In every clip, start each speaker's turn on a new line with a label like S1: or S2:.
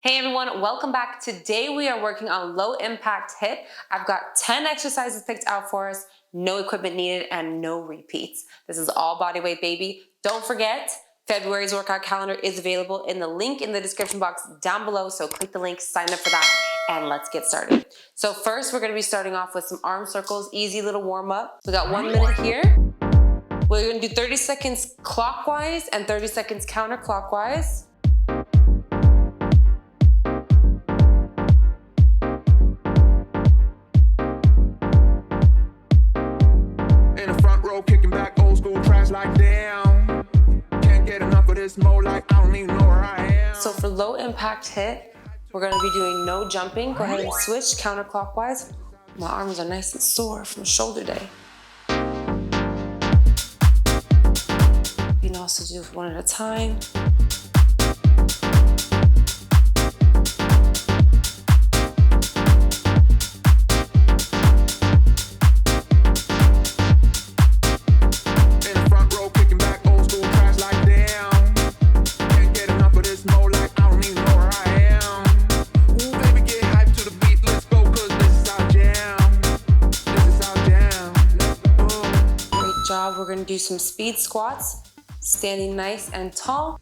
S1: Hey everyone, welcome back. Today we are working on low impact HIIT. I've got 10 exercises picked out for us, no equipment needed and no repeats. This is all body weight, baby. Don't forget, February's workout calendar is available in the link in the description box down below. So click the link, sign up for that, and let's get started. So first we're gonna be starting off with some arm circles, easy little warm up. We got 1 minute here. We're gonna do 30 seconds clockwise and 30 seconds counterclockwise.
S2: Kicking back old school tracks like damn. Can't get enough of this mode, like I don't even know where I am.
S1: So for low impact HIIT, we're gonna be doing no jumping. Go ahead and switch counterclockwise. My arms are nice and sore from shoulder day. You can also do one at a time. We're going to do some speed squats, standing nice and tall.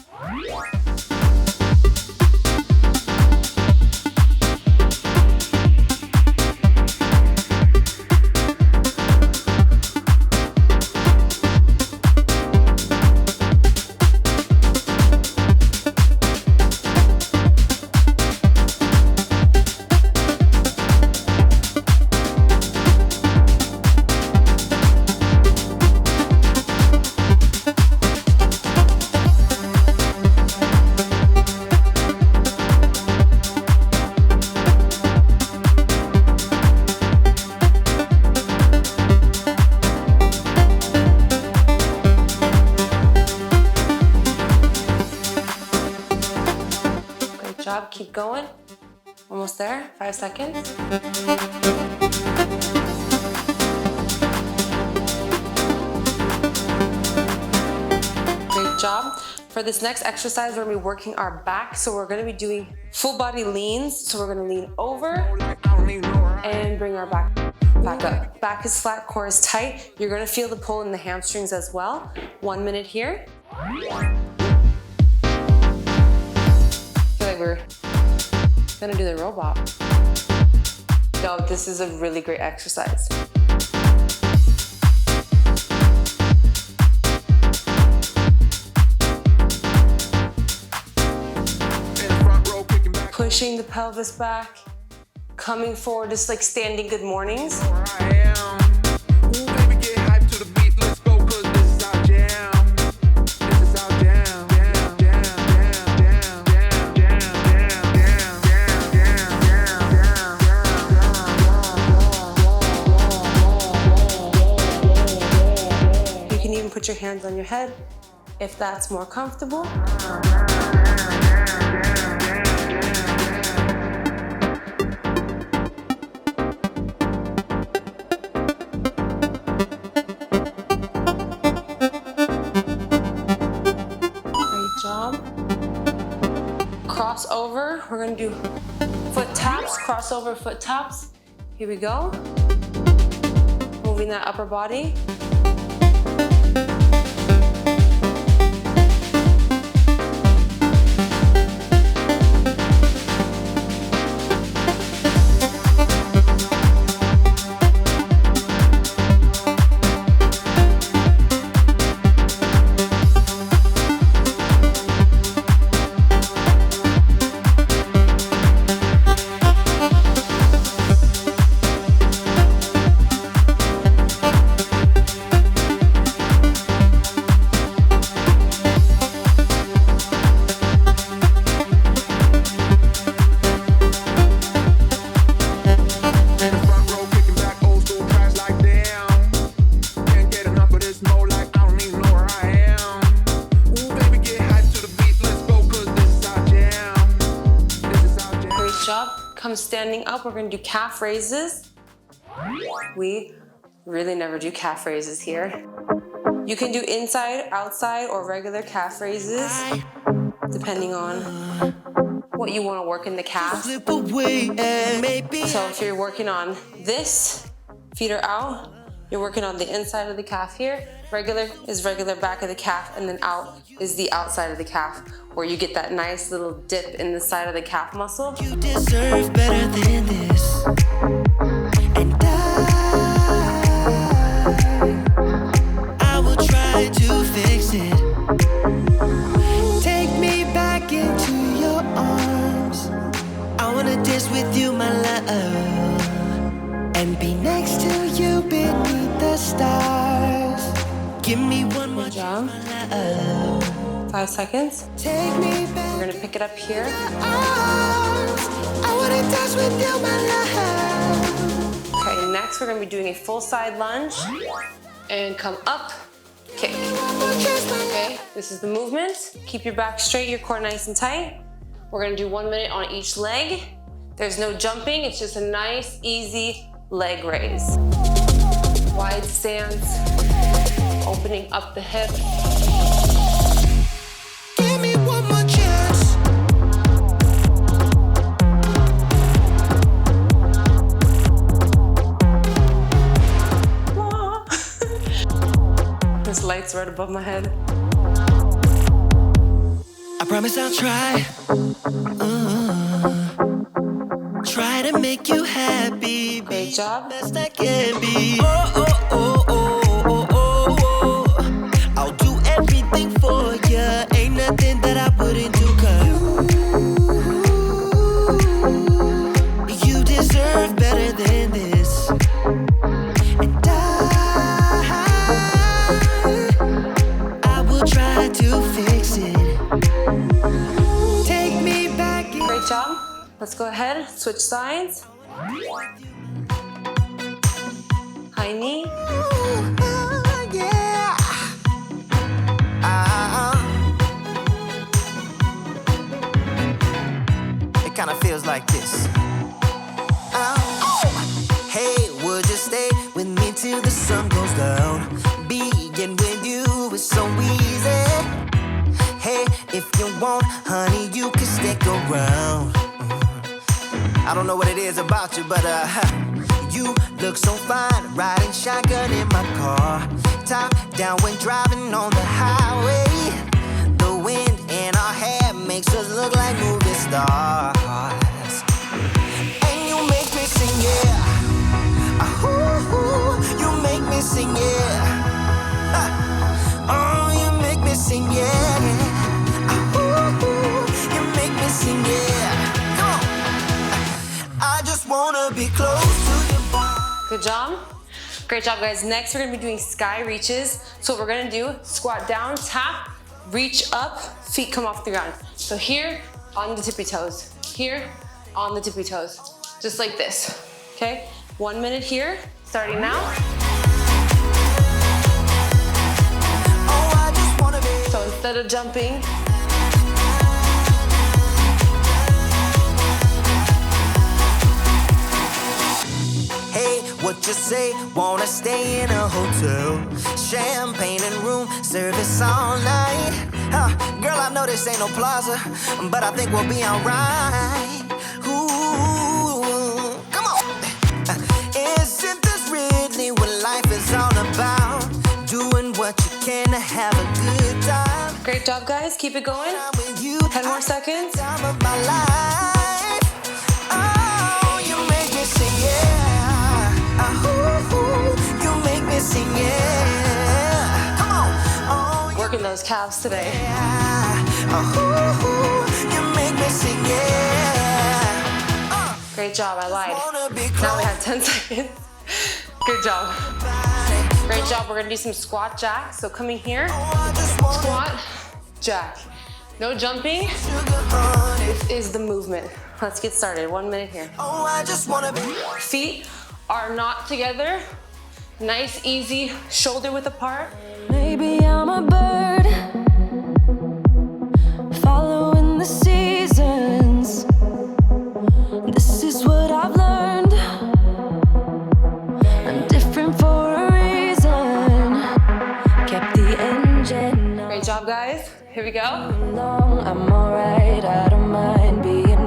S1: Job, keep going. Almost there, 5 seconds. Great job. For this next exercise, we're gonna be working our back. So we're gonna be doing full body leans. So we're gonna lean over and bring our back up. Back is flat, core is tight. You're gonna feel the pull in the hamstrings as well. 1 minute here. We're gonna do the robot. No, this is a really great exercise. Pushing the pelvis back, coming forward, just like standing good mornings. Put your hands on your head if that's more comfortable. Great job. Cross over. We're going to do foot taps, crossover foot taps. Here we go. Moving that upper body. Come standing up, we're gonna do calf raises. We really never do calf raises here. You can do inside, outside, or regular calf raises, depending on what you want to work in the calf. So if you're working on this, feet are out, you're working on the inside of the calf here. Regular is regular back of the calf, and then out is the outside of the calf, where you get that nice little dip in the side of the calf muscle.
S3: You deserve better than this. And I will try to fix it. Take me back into your arms. I wanna dance with you, my love, and be next to you beneath the stars. Give me one more
S1: job.
S3: my love.
S1: 5 seconds.
S3: Take me back.
S1: We're gonna pick it up here.
S3: I wanna dance with you, my love.
S1: Okay, next we're gonna be doing a full side lunge and come up, kick. Okay, this is the movement. Keep your back straight, your core nice and tight. We're gonna do 1 minute on each leg. There's no jumping, it's just a nice, easy leg raise. Wide stance, opening up the hip.
S3: Give me one more chance.
S1: This light's right above my head.
S3: I promise I'll try. Try to make you happy.
S1: Great job.
S3: Best I can be. Oh, oh, oh, oh, oh, oh, oh. I'll do everything for ya. Ain't nothing that I wouldn't do, 'cause you deserve better than this. And I will try to fix it. Take me back.
S1: Great job. Let's go ahead, switch sides. High knee.
S3: Yeah. It kind of feels like this. Hey, would you stay with me till the sun goes down? Being with you is so easy. Hey, if you want, honey, you can stick around. I don't know what it is about you, but you look so fine, riding shotgun in my car. Top down when driving on the highway. The wind in our hair makes us look like movie stars. And you make me sing, yeah. Ooh, you make me sing, yeah. Oh, you make me sing, yeah. Ooh, you make me sing, yeah. Come on. I just wanna be close to your body.
S1: Good job. Great job, guys. Next, we're gonna be doing sky reaches. So what we're gonna do, squat down, tap, reach up, feet come off the ground. So here, on the tippy toes. Here, on the tippy toes. Just like this, okay? 1 minute here, starting now.
S3: Oh, I just wanna be.
S1: So instead of jumping,
S3: Hey, what you say? Wanna stay in a hotel? Champagne and room service all night. Girl, I know this ain't no plaza, but I think we'll be alright. Ooh, come on. Isn't this really what life is all about? Doing what you can to have a good time.
S1: great job, guys. Keep it going.
S3: I'm with you.
S1: 10 more seconds.
S3: Time of my life. Oh, you make me sing, yeah. You make me sing, yeah. Come on. Oh,
S1: Working those calves today.
S3: you make me sing, yeah.
S1: Great job, I lied.
S3: Wanna be
S1: Now we
S3: close.
S1: have 10 seconds. Good job. Great job, we're gonna do some squat jacks. So coming here,
S3: I just wanna
S1: squat, jack. No jumping,
S3: sugar honey.
S1: this is the movement. Let's get started, 1 minute here.
S3: Oh, I just wanna be.
S1: Feet are not together. Nice, easy, shoulder width apart.
S4: Maybe I'm a bird following the seasons. This is what I've learned. I'm different for a reason. Kept the engine
S1: Great job, guys. Here we go.
S4: long. I'm alright. I don't mind being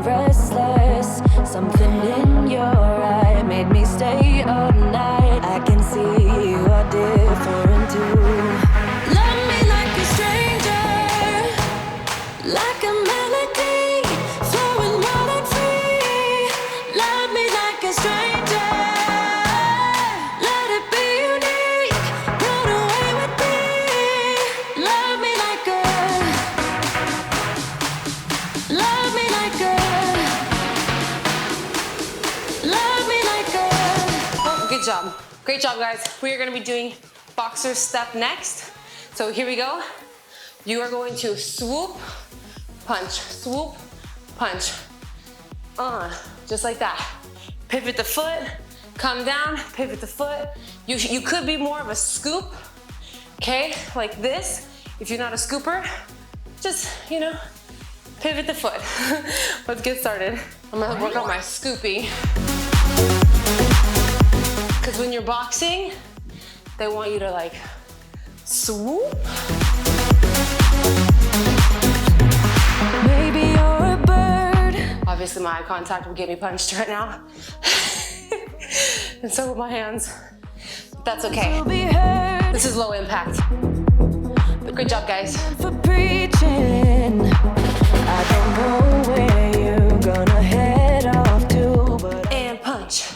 S1: Good job. Great job, guys. We are gonna be doing boxer step next. So here we go. You are going to swoop, punch, punch. Just like that. Pivot the foot, come down, pivot the foot. You could be more of a scoop, okay? Like this. If you're not a scooper, just, pivot the foot. Let's get started. I'm gonna work on my scooping. Because when you're boxing, they want you to like swoop.
S4: Maybe you're a bird.
S1: Obviously my eye contact will get me punched right now. And so will my hands. But that's okay.
S4: You'll be heard
S1: This is low impact. Good job, guys.
S4: for preaching. I don't know where you're gonna head off to, but
S1: And punch,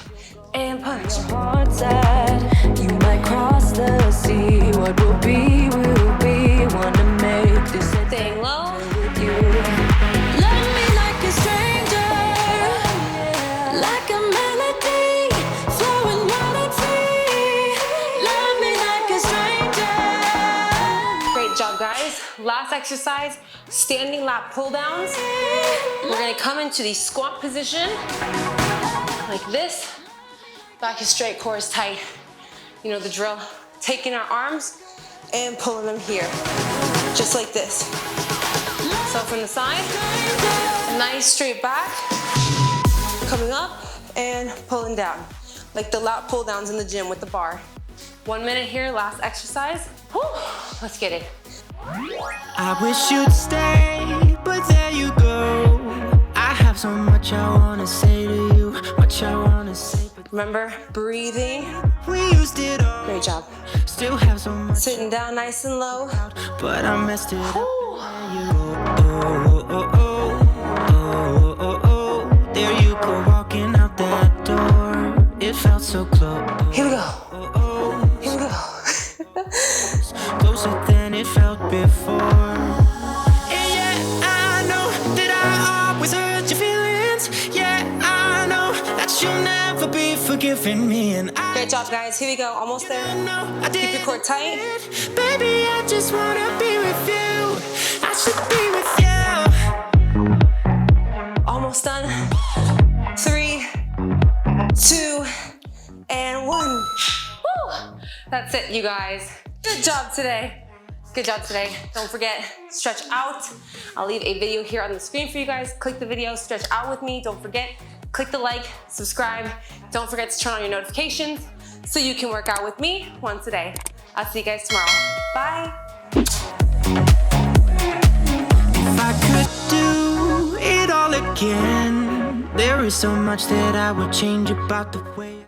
S1: and punch.
S4: hard side, you might cross the sea. What will be, wanna make this a
S1: Staying low.
S4: with you. Love me like a stranger, like a melody, flowing wild and free. Love me like a stranger.
S1: Great job, guys. Last exercise, standing lat pull downs. We're gonna come into the squat position, like this. Back is straight, core is tight. You know the drill. Taking our arms and pulling them here, just like this. So from the side, nice straight back, coming up and pulling down, like the lat pull downs in the gym with the bar. 1 minute here, last exercise. Whew, let's get it.
S3: I wish you'd stay, but there you go. I have so much I wanna say to you, much I wanna say, but
S1: Remember, breathing.
S3: we used it all.
S1: Great job.
S3: Still have so much,
S1: Sitting down nice and low.
S3: but I messed it up.
S1: Whew.
S3: There you go, walking out that door. It felt so close.
S1: Here we go. Here we go.
S3: Closer than it felt before. And yeah, I know that I always hurt your feelings. Yeah, I know that you'll never be forgiving me. And I
S1: Great job, guys. Here we go. Almost there.
S3: know I
S1: Keep your core tight.
S3: did. Baby, I just wanna be with you. I should be with you.
S1: Almost done. 3, 2, and 1. Woo! That's it, you guys. Good job today. Good job today. Don't forget, stretch out. I'll leave a video here on the screen for you guys. Click the video, stretch out with me. Don't forget, click the like, subscribe. Don't forget to turn on your notifications so you can work out with me once a day. I'll see you guys tomorrow. Bye.
S3: If I could do it all again, there is so much that I would change about the way